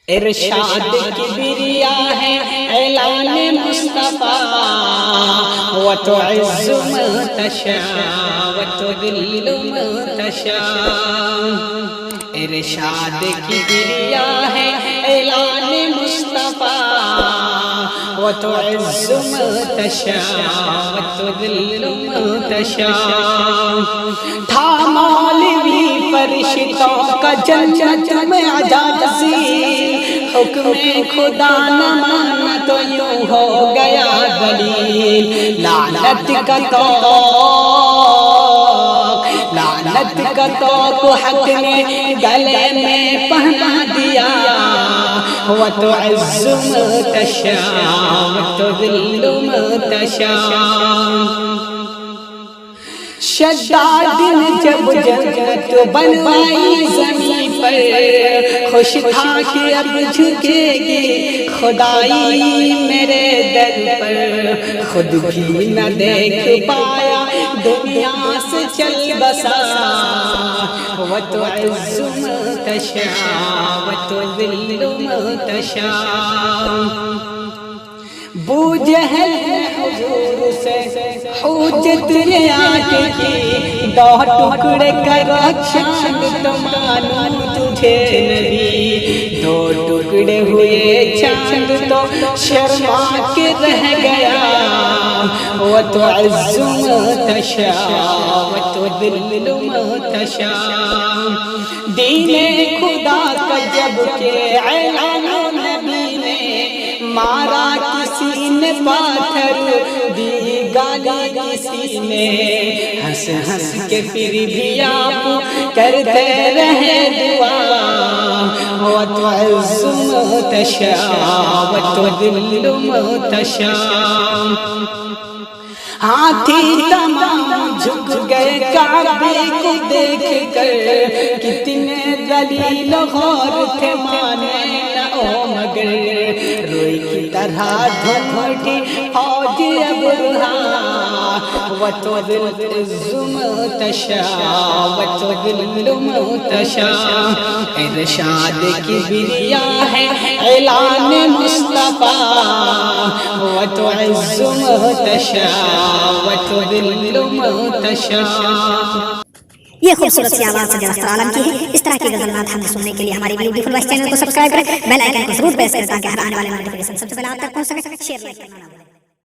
ارشاد کبریا ہے اعلان مصطفیٰ، وتعز من تشاء وتذل من تشاء۔ ارشاد کبریا ہے اعلان مصطفیٰ، وتعز من تشاء وتذل من تشاء۔ تھا مولوی فرشتوں کا جنت میں اجازی، حکم خدا نہ مانا تو یوں ہو گیا دلیل۔ لعنت کا توق حق نے گلے میں پہنا دیا، وتعز من تشاء وتذل من تشاء۔ شداد نے جب جنت بنوائی زمین پر، خوش تھا کہ اب جھکے گی خدائی میرے در پر۔ خود بھی نہ دیکھ پایا دنیا سے چل بسا، وتعز من تشاء وتذل من تشاء۔ بو جہل نے حضور سے حجت ریاض کی، دو ٹکڑے کرو چاند تو مانوں تجھے نبی۔ دو ٹکڑے ہوئے چاند تو شرما کے رہ گیا، وتعز من تشاء وتذل من تشاء۔ دین خدا کا جب کہ اعلان نبی نے مارا، کسی نے پاتھر دی گالی کسی نے، ہنس ہنس کے پھر بھی آپ کرتے رہے دعا، وتعز من تشاء وتذل من تشاء۔ ہاتھی تمام جھک گئے کعبے کو دیکھ کر، کتنے ذلیل غور تھے مانے نہ او مگر، روئی کی طرح دھومٹی فوج ابرہا، وتعز من تشاء وتذل من تشاء۔ ارشاد کبریا ہے اعلان مصطفیٰ، وتعز من تشاء وتذل من تشاء۔ یہ خوبصورت سی آواز سے جلستر عالم کی ہے۔ اس طرح کی غزلات ہمیں سننے کے لیے ہماری بیوٹیفل وائس چینل کو سبسکرائب کریں، بیل آئیکن کو ضرور پریس کریں تاکہ ہر آنے والے نوٹیفیکیشن سب سے پہلے آپ تک پہنچ سکے۔ شیئر لائک کرنا نہ بھولیں۔